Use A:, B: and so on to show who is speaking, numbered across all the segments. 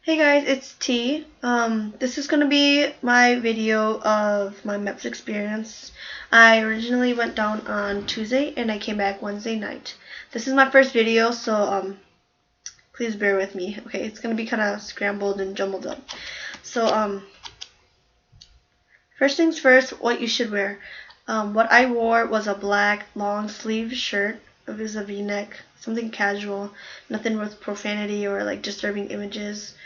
A: Hey guys, it's T. This is gonna be my video of my Meps experience. I originally went down on Tuesday and I came back Wednesday night. This is my first video, so please bear with me. Okay, it's gonna be kind of scrambled and jumbled up. So first things first, what you should wear. What I wore was a black long sleeve shirt. It was a V-neck, something casual, nothing with profanity or like disturbing images.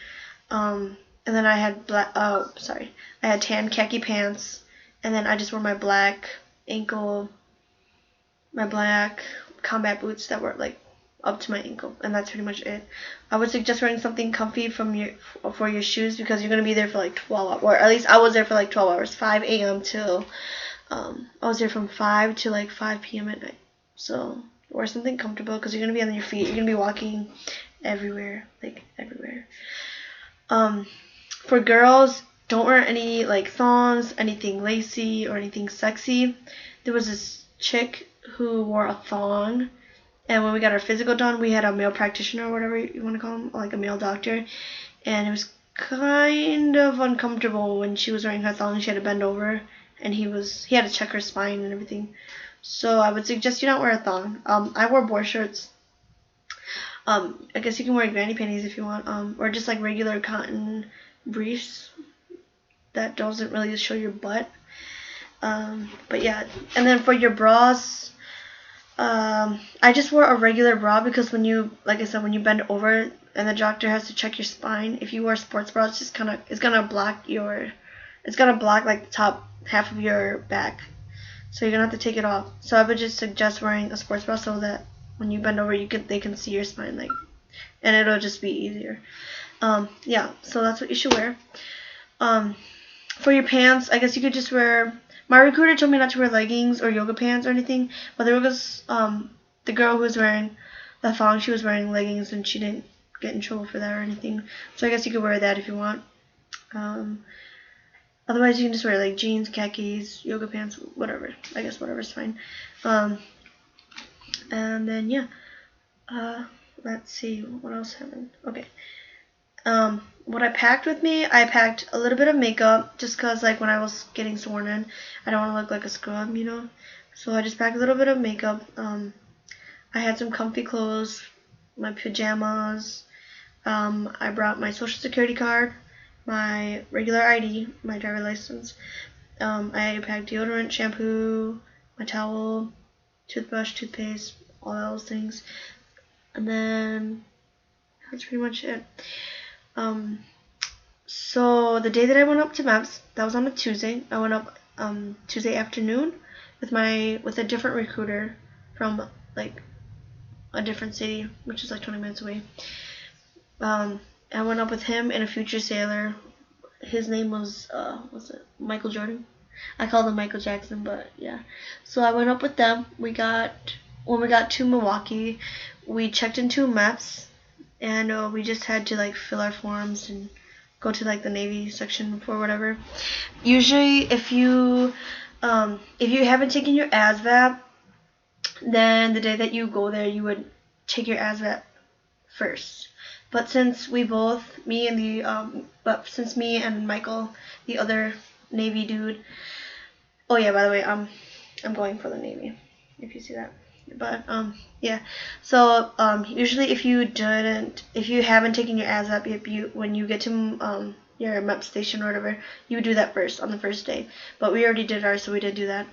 A: And then I had I had tan khaki pants, and then I just wore my black combat boots that were like up to my ankle, and that's pretty much it. I would suggest wearing something comfy for your shoes because you're gonna be there for like 12 hours, or at least I was there for like 12 hours, 5 a.m. till I was there from 5 to like 5 p.m. at night. So wear something comfortable because you're gonna be on your feet. You're gonna be walking everywhere, like everywhere. For girls, don't wear any like thongs, anything lacy or anything sexy. There was this chick who wore a thong, and when we got our physical done, we had a male practitioner or whatever you want to call him, like a male doctor, and it was kind of uncomfortable when she was wearing her thong. She had to bend over, and he had to check her spine and everything. So I would suggest you not wear a thong. I wore board shorts. I guess you can wear granny panties if you want, or just like regular cotton briefs that doesn't really show your butt. But yeah, and then for your bras, I just wore a regular bra because like I said, when you bend over and the doctor has to check your spine, if you wear sports bra, it's gonna block like the top half of your back, so you're gonna have to take it off. So I would just suggest wearing a sports bra so that when you bend over, they can see your spine, like, and it'll just be easier. Yeah, so that's what you should wear. For your pants, I guess you could just wear. My recruiter told me not to wear leggings or yoga pants or anything, but there was the girl who was wearing the thong. She was wearing leggings and she didn't get in trouble for that or anything. So I guess you could wear that if you want. Otherwise, you can just wear like jeans, khakis, yoga pants, whatever. I guess whatever's fine. And then yeah, let's see what else happened. Okay. What I packed with me, I packed a little bit of makeup just cause like when I was getting sworn in, I don't want to look like a scrub, you know. So I just packed a little bit of makeup. I had some comfy clothes, my pajamas. I brought my social security card, my regular ID, my driver license. I packed deodorant, shampoo, my towel, toothbrush, toothpaste, all those things. And then that's pretty much it. So the day that I went up to Meps, that was on a Tuesday. I went up Tuesday afternoon with a different recruiter from like a different city, which is like 20 minutes away. I went up with him and a future sailor. His name was Michael Jordan? I called him Michael Jackson, but yeah. So I went up with them. When we got to Milwaukee, we checked into Meps, and we just had to like fill our forms and go to like the Navy section for whatever. Usually, if you haven't taken your ASVAB, then the day that you go there, you would take your ASVAB first. But since me and Michael, the other Navy dude. Oh yeah, by the way, I'm going for the Navy, if you see that. But yeah. So usually if you haven't taken your ASVAB, when you get to your MEP station or whatever, you do that first on the first day. But we already did ours, so we didn't do that.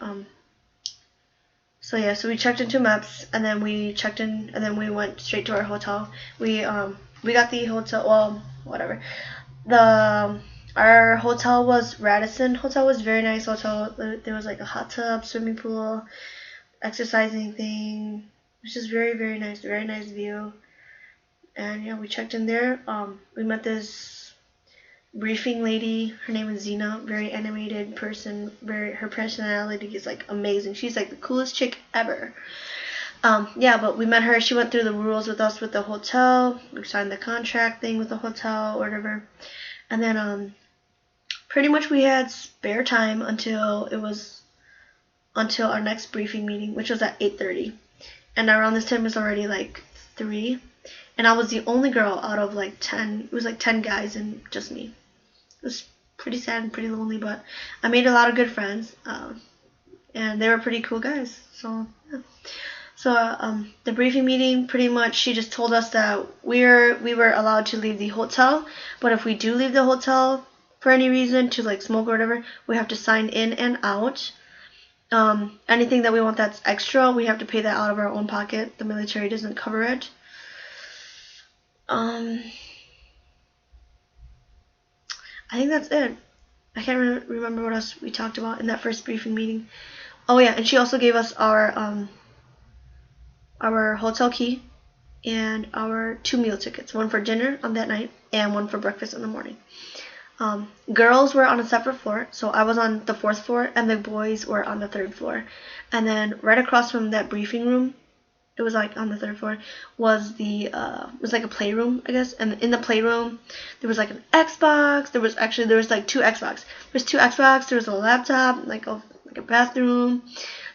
A: So yeah, so we checked into Meps, and then we checked in, and then we went straight to our hotel. We got the hotel. Well, whatever. Our hotel was Radisson Hotel. Was a very nice hotel. There was like a hot tub, swimming pool, exercising thing. It was just very, very nice. Very nice view. And yeah, we checked in there. We met this briefing lady. Her name is Zena. Very animated person. Her personality is like amazing. She's like the coolest chick ever. Yeah, but we met her. She went through the rules with us with the hotel. We signed the contract thing with the hotel, or whatever. And then pretty much we had spare time until our next briefing meeting, which was at 8:30. And around this time it's already like 3. and I was the only girl out of like 10. It was like 10 guys and just me. It was pretty sad and pretty lonely, but I made a lot of good friends, and they were pretty cool guys. So yeah. So the briefing meeting, pretty much, she just told us that we were allowed to leave the hotel, but if we do leave the hotel for any reason to like smoke or whatever, we have to sign in and out. Anything that we want that's extra, we have to pay that out of our own pocket. The military doesn't cover it. I think that's it. I can't remember what else we talked about in that first briefing meeting. Oh yeah, and she also gave us our hotel key and our 2 meal tickets, one for dinner on that night and one for breakfast in the morning. Girls were on a separate floor, so I was on the 4th floor and the boys were on the 3rd floor. And then right across from that briefing room, it was like on the 3rd floor, was like a playroom, I guess. And in the playroom, there was like an Xbox. There was like 2 Xbox. There's 2 Xbox. There was a laptop, like a bathroom.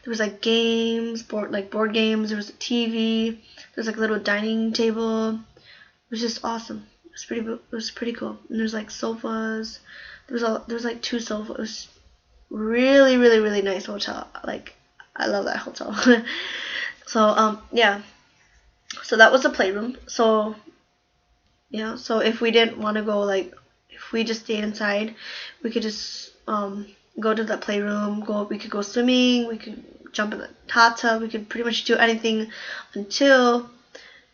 A: There was like games, board games. There was a TV. There was like a little dining table. It was just awesome. It was pretty cool. And there's like sofas. There was like 2 sofas. It was really, really, really nice hotel. Like, I love that hotel. So yeah. So that was the playroom. So yeah. So if we didn't want to go, like, if we just stayed inside, we could just go to the playroom. We could go swimming. We could jump in the hot tub. We could pretty much do anything until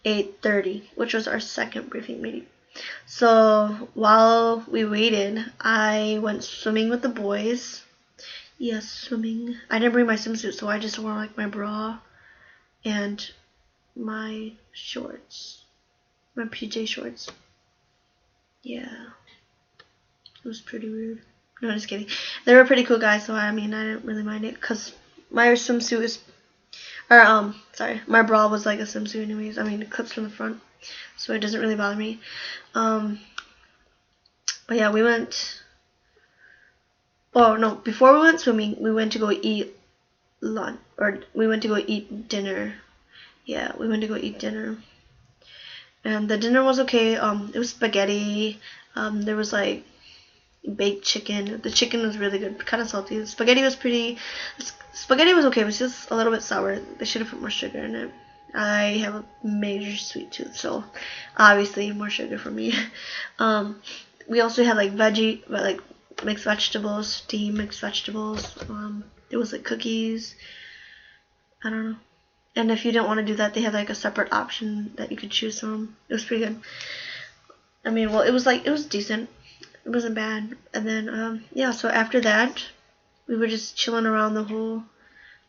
A: 8:30, which was our second briefing meeting. So while we waited, I went swimming with the boys. Yes, swimming. I didn't bring my swimsuit, so I just wore like my bra and my shorts, my PJ shorts. Yeah, it was pretty weird. No, just kidding. They were pretty cool guys, so I mean, I didn't really mind it, because my swimsuit is, my bra was like a swimsuit anyways. I mean, it clips from the front, so it doesn't really bother me. But yeah, before we went swimming, we went to go eat lunch, or we went to go eat dinner. Yeah, we went to go eat dinner. And the dinner was okay. It was spaghetti. There was like baked chicken. The chicken was really good, kind of salty. The spaghetti was okay. It was just a little bit sour. They should have put more sugar in it. I have a major sweet tooth, so obviously more sugar for me. We also had like mixed vegetables, steamed mixed vegetables. It was like cookies. I don't know. And if you didn't want to do that, they had like a separate option that you could choose from. It was pretty good. I mean, well, it was decent. It wasn't bad. And then yeah, so after that, we were just chilling around the whole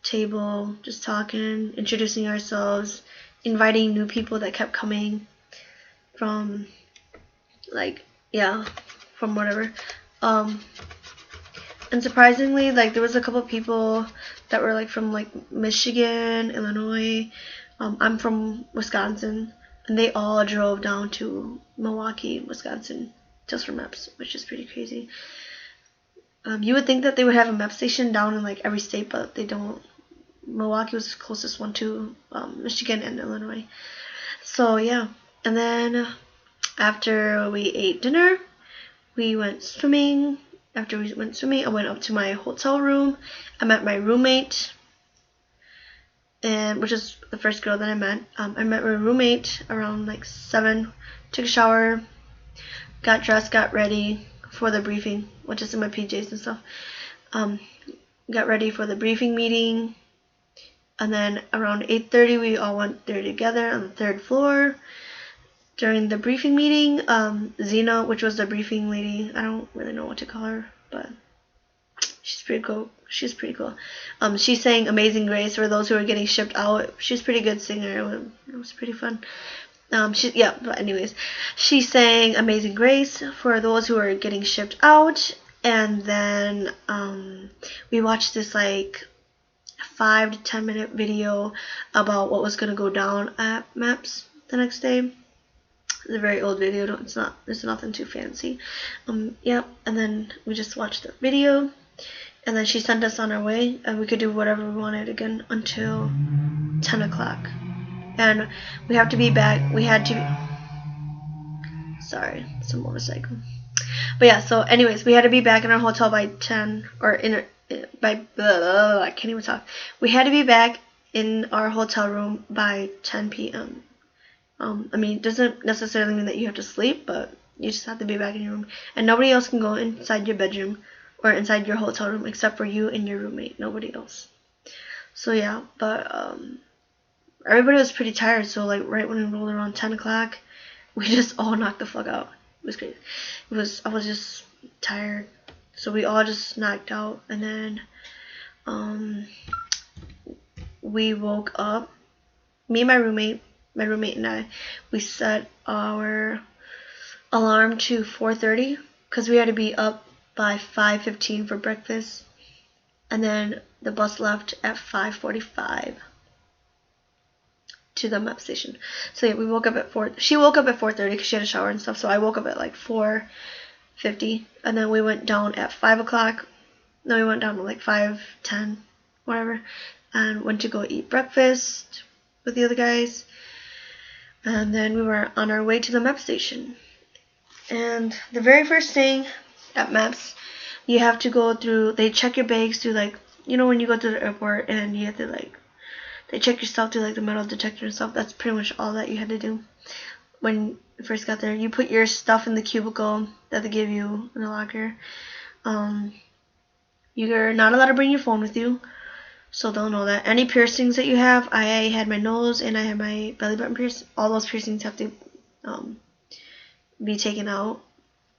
A: table, just talking, introducing ourselves, inviting new people that kept coming from, like, yeah, from whatever. And surprisingly, like, there was a couple of people that were like from like Michigan, Illinois. I'm from Wisconsin, and they all drove down to Milwaukee, Wisconsin, just for Meps, which is pretty crazy. You would think that they would have a Mep station down in like every state, but they don't. Milwaukee was the closest one to Michigan and Illinois. So yeah, and then after we ate dinner, we went swimming. After we went swimming, I went up to my hotel room. I met my roommate, which is the first girl that I met. I met my roommate around like 7. Took a shower, got dressed, got ready for the briefing, which is in my PJs and stuff. Got ready for the briefing meeting, and then around 8:30 we all went there together on the 3rd floor. During the briefing meeting, Zena, which was the briefing lady, I don't really know what to call her, but she's pretty cool. She's pretty cool. She sang Amazing Grace for those who were getting shipped out. She's a pretty good singer. It was pretty fun. But anyways, she sang Amazing Grace for those who were getting shipped out, and then we watched this like 5 to 10 minute video about what was gonna go down at Meps the next day. It's a very old video. There's nothing too fancy. And then we just watched the video, and then she sent us on our way, and we could do whatever we wanted again until 10 o'clock. And we have to be back. We had to Sorry, it's a motorcycle. But yeah, so anyways, we had to be back in our hotel by 10, or I can't even talk. We had to be back in our hotel room by 10 p.m. I mean, it doesn't necessarily mean that you have to sleep, but you just have to be back in your room. And nobody else can go inside your bedroom or inside your hotel room except for you and your roommate. Nobody else. So yeah, but everybody was pretty tired. So like right when it rolled around 10 o'clock, we just all knocked the fuck out. It was crazy. I was just tired. So we all just knocked out, and then we woke up. Me and my roommate and I, we set our alarm to 4:30 because we had to be up by 5:15 for breakfast, and then the bus left at 5:45 to the Meps station. So yeah, we woke up at 4. She woke up at 4:30 because she had a shower and stuff. So I woke up at like 4:50, and then we went down at 5 o'clock. No, we went down to like 5:10, whatever, and went to go eat breakfast with the other guys. And then we were on our way to the Meps station. And the very first thing at Meps, you have to go through. They check your bags through, like, you know when you go to the airport and you have to like. They check your stuff through like the metal detector and stuff. That's pretty much all that you had to do when you first got there. You put your stuff in the cubicle that they give you in the locker. You're not allowed to bring your phone with you, so they'll know that. Any piercings that you have, I had my nose and I had my belly button pierced. All those piercings have to be taken out.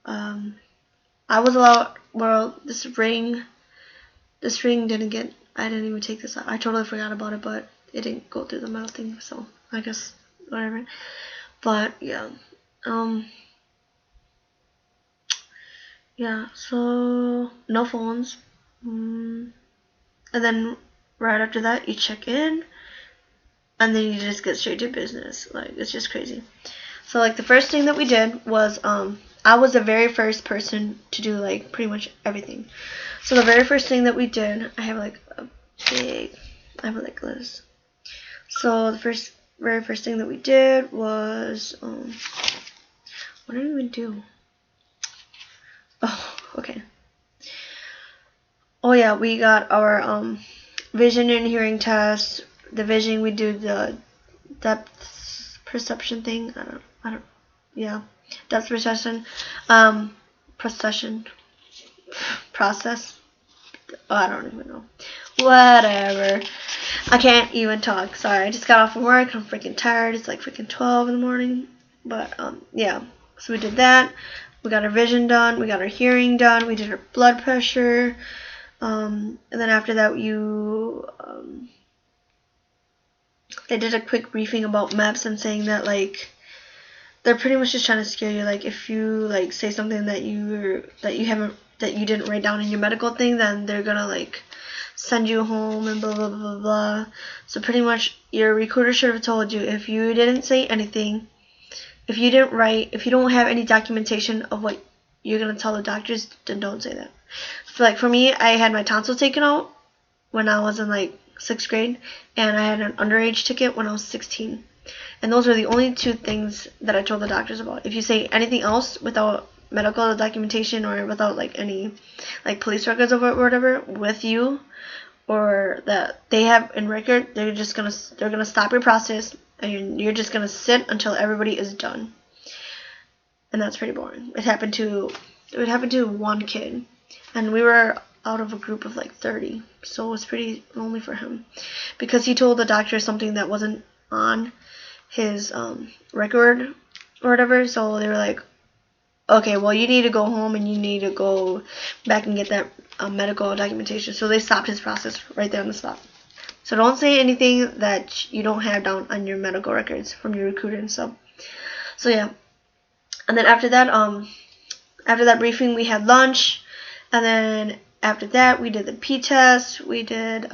A: I was allowed. Well, this ring didn't get. I didn't even take this out. I totally forgot about it, but it didn't go through the metal thing, so I guess whatever. But yeah, yeah. So no phones, and then right after that you check in, and then you just get straight to business. Like, it's just crazy. So like the first thing that we did was I was the very first person to do like pretty much everything. So the very first thing that we did, I have like a list. So the very first thing that we did was what did we even do? Oh, okay. Oh yeah, we got our vision and hearing test. The vision, we do the depth perception thing. Yeah, depth perception. Process. Oh, I don't even know. Whatever. I can't even talk. Sorry, I just got off from work. I'm freaking tired. It's like freaking 12 in the morning. But yeah. So we did that. We got our vision done. We got our hearing done. We did our blood pressure. And then after that, they did a quick briefing about Meps and saying that like they're pretty much just trying to scare you. Like if you like say something that you didn't write down in your medical thing, then they're gonna like send you home and blah blah blah blah blah. So pretty much your recruiter should have told you if you didn't say anything, if you didn't write, if you don't have any documentation of what you're gonna tell the doctors, then don't say that. So like for me, I had my tonsils taken out when I was in like 6th grade, and I had an underage ticket when I was 16. And those were the only two things that I told the doctors about. If you say anything else without medical documentation or without like any like police records of it or whatever with you, or that they have in record, they're gonna stop your process and you're just gonna sit until everybody is done. And that's pretty boring. It happened to one kid, and we were out of a group of like 30, so it was pretty lonely for him because he told the doctor something that wasn't on his record or whatever. So they were like, okay, well, you need to go home and you need to go back and get that medical documentation. So they stopped his process right there on the spot. So don't say anything that you don't have down on your medical records from your recruiter and stuff. So yeah, and then after that briefing, we had lunch, and then after that we did the P test. We did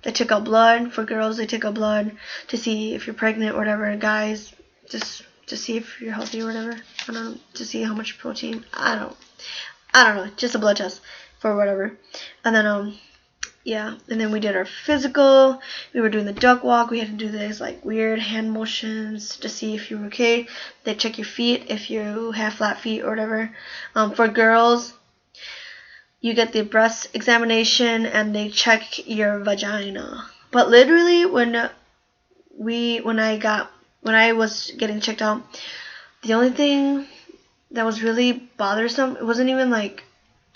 A: they took out blood. For girls, they took out blood to see if you're pregnant or whatever. Guys, just to see if you're healthy or whatever. I don't know, to see how much protein. I don't know. Just a blood test for whatever. And then yeah, and then we did our physical. We were doing the duck walk. We had to do this like weird hand motions to see if you were okay. They check your feet if you have flat feet or whatever. For girls, you get the breast examination and they check your vagina. But literally, when I was getting checked out, the only thing that was really bothersome, it wasn't even like,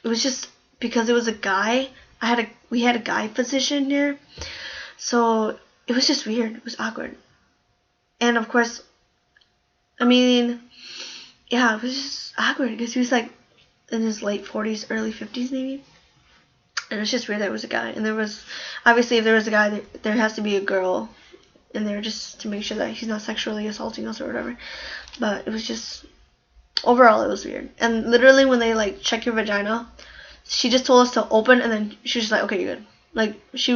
A: it was just because it was a guy. We had a guy physician here, so it was just weird. It was awkward, and of course, I mean, yeah, it was just awkward because he was like in his late 40s, early 50s maybe, and it was just weird that it was a guy. And there was obviously, if there was a guy, there has to be a girl in there just to make sure that he's not sexually assaulting us or whatever. But it was just, overall, it was weird. And literally, when they like check your vagina, she just told us to open, and then she was just like, okay, you're good. Like, they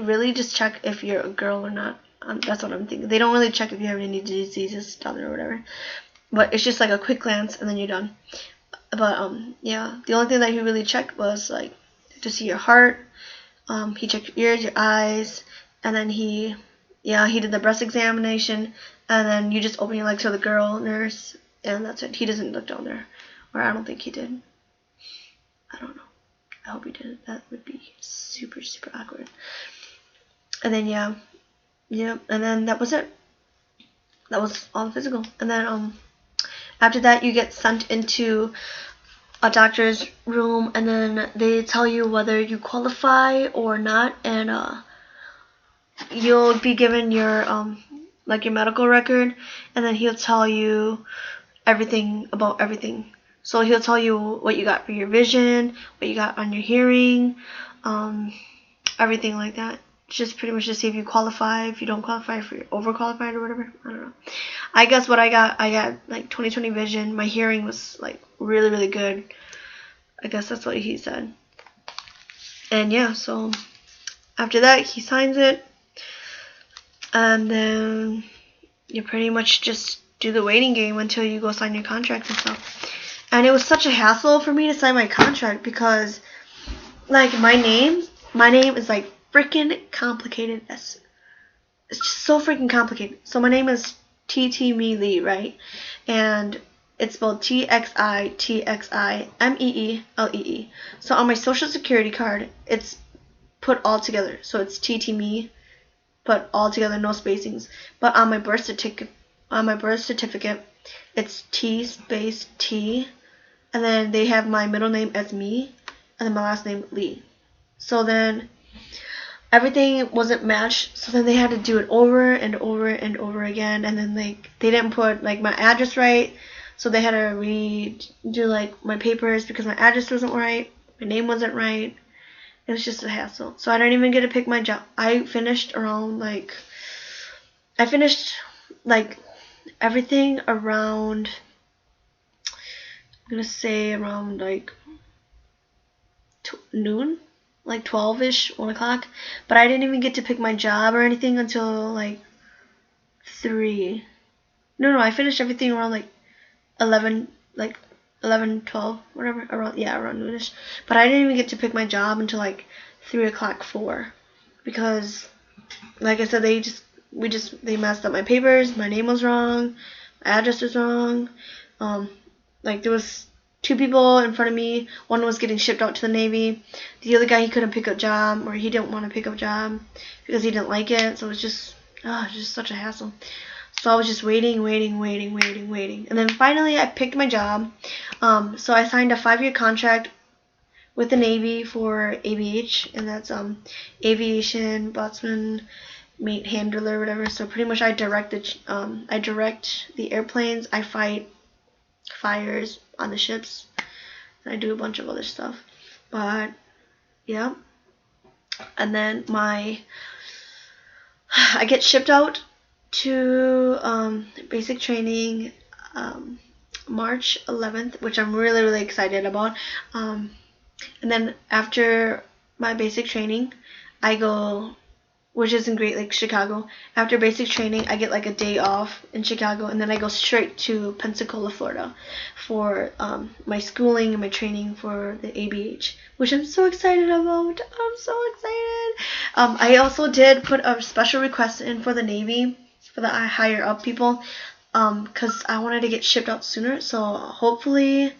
A: really just check if you're a girl or not. That's what I'm thinking. They don't really check if you have any diseases down there or whatever. But it's just like a quick glance, and then you're done. But, yeah, the only thing that he really checked was, like, to see your heart. He checked your ears, your eyes, and then he did the breast examination, and then you just open your leg to the girl nurse, and that's it. He doesn't look down there. Or I don't think he did. I don't know. I hope he didn't. That would be super, super awkward. And then, yeah, and then that was it. That was all the physical. And then, after that, you get sent into a doctor's room, and then they tell you whether you qualify or not, and, you'll be given your, like your medical record, and then he'll tell you everything about everything. So he'll tell you what you got for your vision, what you got on your hearing, everything like that. Just pretty much to see if you qualify, if you don't qualify, if you're overqualified or whatever. I don't know. I guess what I got like 20/20 vision. My hearing was like really, really good. I guess that's what he said. And yeah, so after that, he signs it. And then you pretty much just do the waiting game until you go sign your contract and stuff. And it was such a hassle for me to sign my contract because, like, my name is like freaking complicated. It's just so freaking complicated. So my name is TT Me Lee, right? And it's spelled TXITXIMEELEE. So on my social security card, it's put all together. So it's TT Me, put all together, no spacings. But on my birth certificate, it's T space T, and then they have my middle name as Me, and then my last name Lee. So then everything wasn't matched, so then they had to do it over and over and over again, and then they didn't put like my address right, so they had to redo like my papers because my address wasn't right, my name wasn't right. It was just a hassle. So I didn't even get to pick my job. I finished everything around, I'm gonna say around like noon, like 12ish, 1 o'clock. But I didn't even get to pick my job or anything until like 3. No, I finished everything around like 11, 12, whatever, around noonish. But I didn't even get to pick my job until like 3 o'clock, 4, because, like I said, they messed up my papers. My name was wrong, my address was wrong. Like there was 2 people in front of me. One was getting shipped out to the Navy. The other guy, he couldn't pick up job, or he didn't want to pick up job because he didn't like it. So it was just such a hassle. So I was just waiting. And then finally I picked my job. So I signed a 5-year contract with the Navy for ABH, and that's aviation, boatsman, mate handler, whatever. So pretty much I direct the airplanes. I fight fires on the ships, and I do a bunch of other stuff. But yeah, and then I get shipped out to basic training March 11th, which I'm really, really excited about. And then after my basic training, I go which is in Great Lake, Chicago. After basic training, I get like a day off in Chicago, and then I go straight to Pensacola, Florida, for my schooling and my training for the ABH, which I'm so excited about. I'm so excited. I also did put a special request in for the Navy, for the higher up people, because I wanted to get shipped out sooner. So hopefully,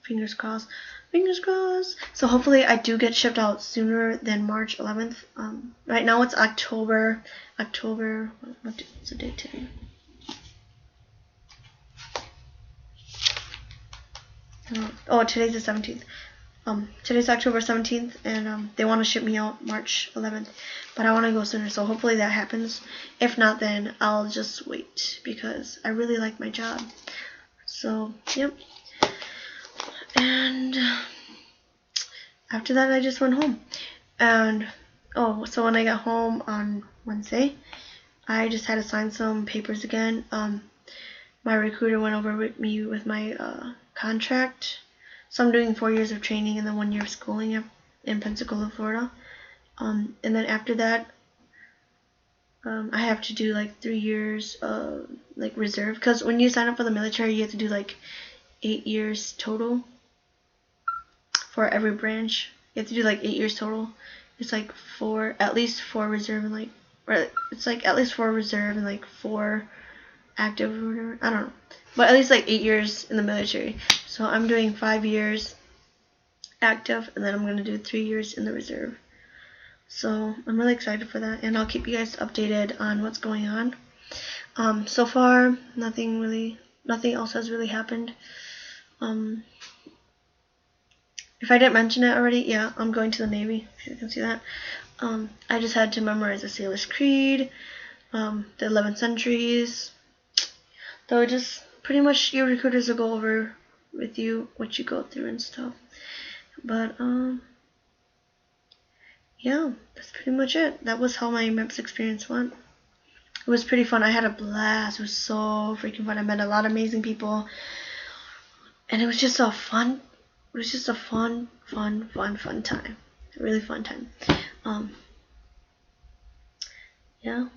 A: fingers crossed. Fingers crossed. So hopefully I do get shipped out sooner than March 11th. Right now it's October. What's the date today? Oh, today's the 17th. Today's October 17th, and they want to ship me out March 11th. But I want to go sooner, so hopefully that happens. If not, then I'll just wait because I really like my job. So, yep. And after that, I just went home. And so when I got home on Wednesday, I just had to sign some papers again. My recruiter went over with me with my contract. So I'm doing 4 years of training and then 1 year of schooling in Pensacola, Florida. And then after that, I have to do like 3 years of like reserve. Because when you sign up for the military, you have to do like 8 years total. For every branch, you have to do like 8 years total. It's like at least 4 reserve and it's like at least 4 reserve and like 4 active or whatever. I don't know, but at least like 8 years in the military. So I'm doing 5 years active, and then I'm gonna do 3 years in the reserve. So I'm really excited for that, and I'll keep you guys updated on what's going on. So far, nothing else has really happened. If I didn't mention it already, yeah, I'm going to the Navy, if you can see that. I just had to memorize the Sailor's Creed, the 11 centuries. Though just pretty much your recruiters will go over with you what you go through and stuff. But, yeah, that's pretty much it. That was how my Meps experience went. It was pretty fun. I had a blast. It was so freaking fun. I met a lot of amazing people. And it was just a fun time. A really fun time. Yeah.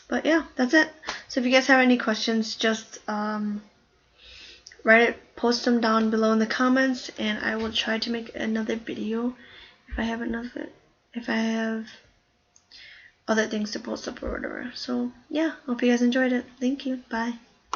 A: But yeah, that's it. So if you guys have any questions, just post them down below in the comments, and I will try to make another video if I have other things to post up or whatever. So yeah, hope you guys enjoyed it. Thank you. Bye.